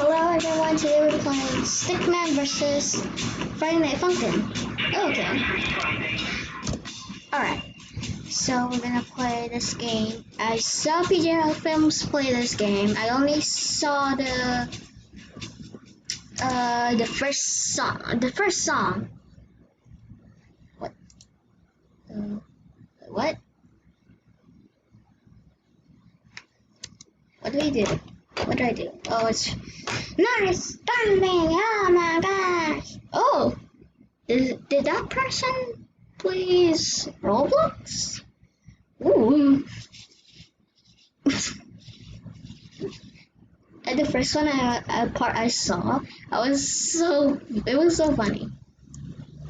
Hello everyone, today we're playing Stickman versus Friday Night Funkin'. Okay. Alright, so we're gonna play this game. I saw PJ Films play this game. I only saw the first song. What? What? What do we do? What do I do? Oh, it's not responding. Oh my gosh. Oh, did that person plays Roblox? Ooh. And the first one I saw, it was so funny.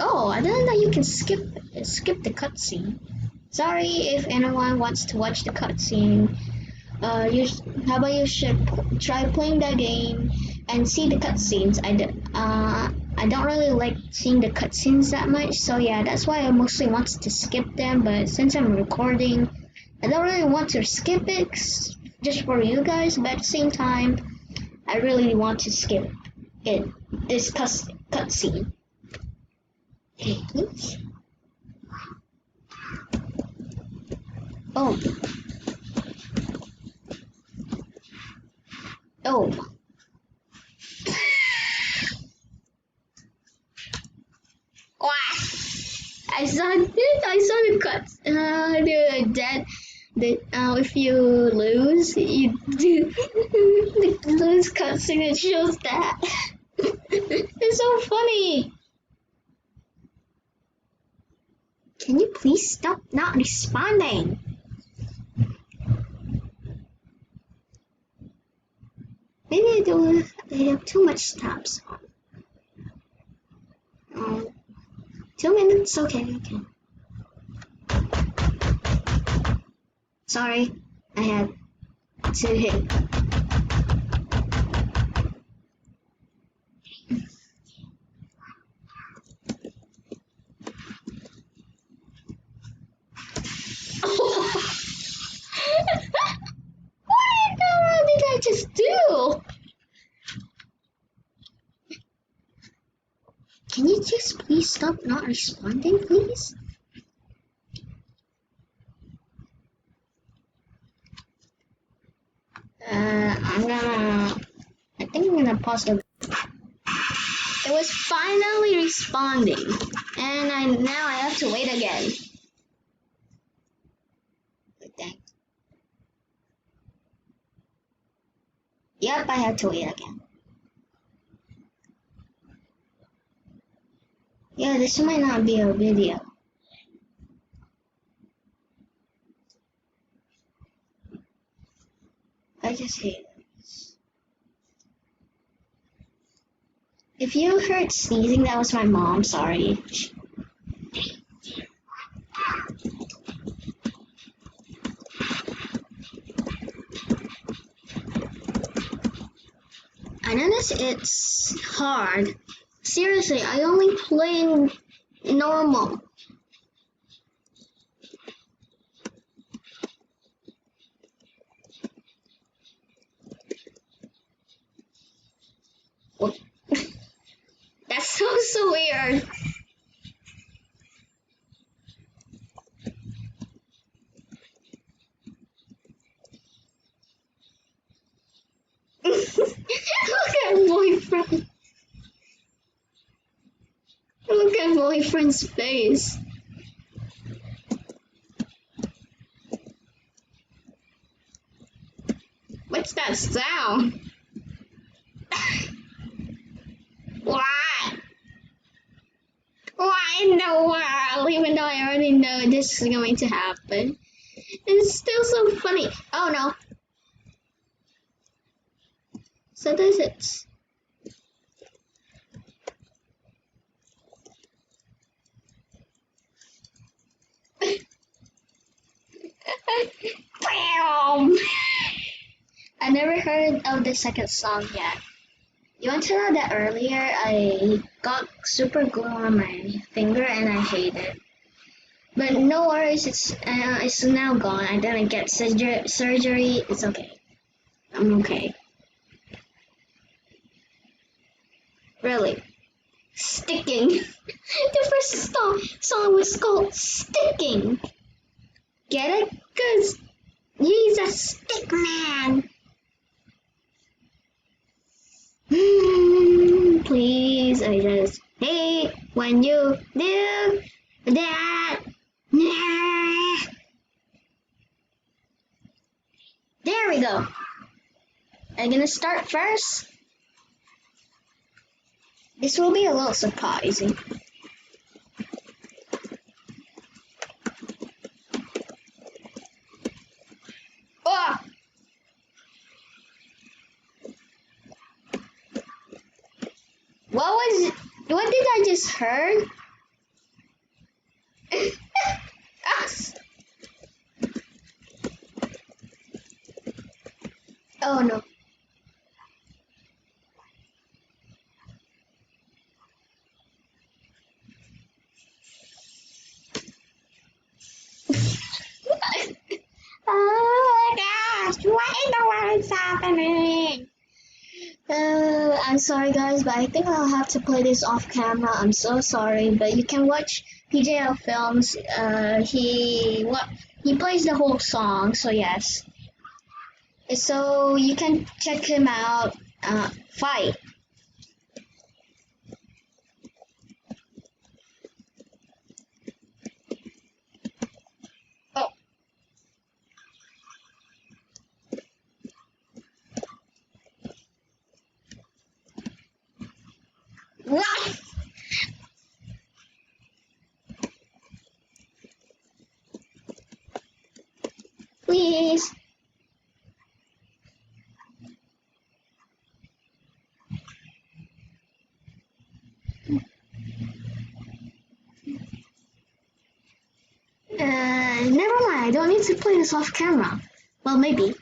Oh, I didn't know you can skip the cutscene. Sorry if anyone wants to watch the cutscene. How about you should try playing that game and see the cutscenes. I don't really like seeing the cutscenes that much, so yeah, that's why I mostly want to skip them. But since I'm recording, I don't really want to skip it just for you guys. But at the same time, I really want to skip this cutscene. Okay, please. Oh. Oh. Wow. I saw the cuts. If you lose, you do the lose cutscene. It shows that. It's so funny. Can you please stop not responding? Maybe they have too much tabs on. 2 minutes, okay. Sorry, I had to hit. What did I just do? Can you just please stop not responding, please? I think I'm gonna pause the. It was finally responding, and now I have to wait again. Dang. Yep, I had to wait again. Yeah, this might not be a video. I just hate this. If you heard sneezing, that was my mom, sorry. I notice it's hard. Seriously, I only play normal. That's so weird. Look at boyfriend. Look at boyfriend's face. What's that sound? Why? Why in the world? Even though I already know this is going to happen. It's still so funny. Oh no. So does it. Bam! I never heard of the second song yet. You want to know that earlier I got super glue on my finger and I hate it. But no worries, it's now gone. I didn't get surgery. It's okay. I'm okay. Really. Sticking. The first song was called Sticking. Get it? Because he's a stick man. Please, I just hate when you do that. There we go. I'm gonna start first. This will be a little surprising. Oh! What did I just heard? Oh no. Oh my gosh, what in the world is happening? I'm sorry guys, but I think I'll have to play this off camera. I'm so sorry, but you can watch PJL Films. He plays the whole song, so yes. So you can check him out. Fight. Oh. What? Please. Never mind. I don't need to play this off camera. Well, maybe.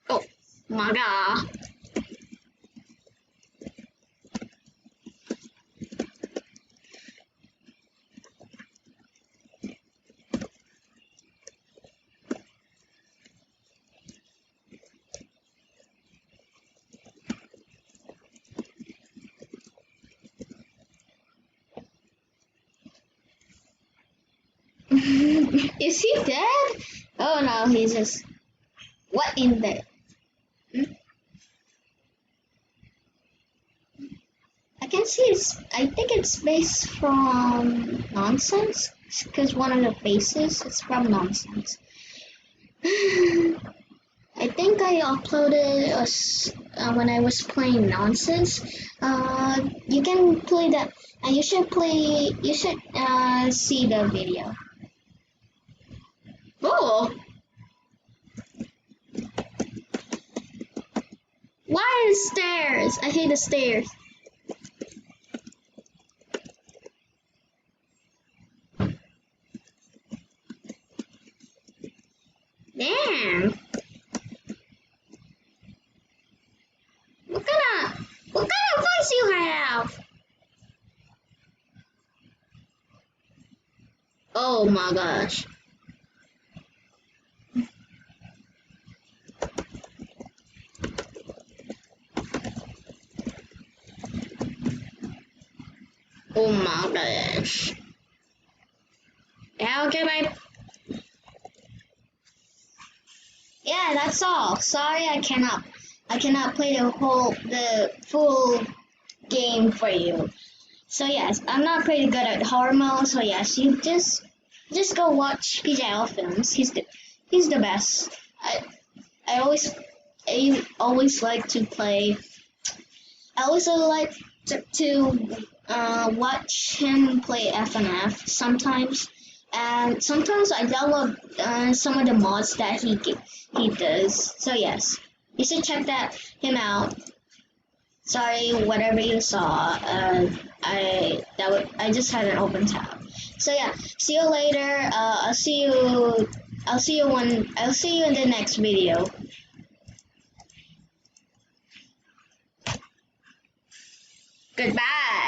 Oh my god. Is he dead? Oh no, he's just. What in the. Hmm? I can see it's. I think it's based from nonsense. Because one of the faces is from nonsense. I think I uploaded when I was playing nonsense. You can play that. You should play. You should see the video. Oh, why the stairs? I hate the stairs. Damn. What kind of voice you have? Oh my gosh. Oh my gosh. How can I? Yeah, that's all. Sorry, I cannot play the full game for you. So yes, I'm not pretty good at horror mode. So yes, you just go watch PJL Films. He's the best. I always I always like to play. I also like to watch him play FNF sometimes, and sometimes I download some of the mods that he does. So yes, you should check him out. Sorry, whatever you saw. I just had an open tab. So yeah, see you later. I'll see you in the next video. Goodbye.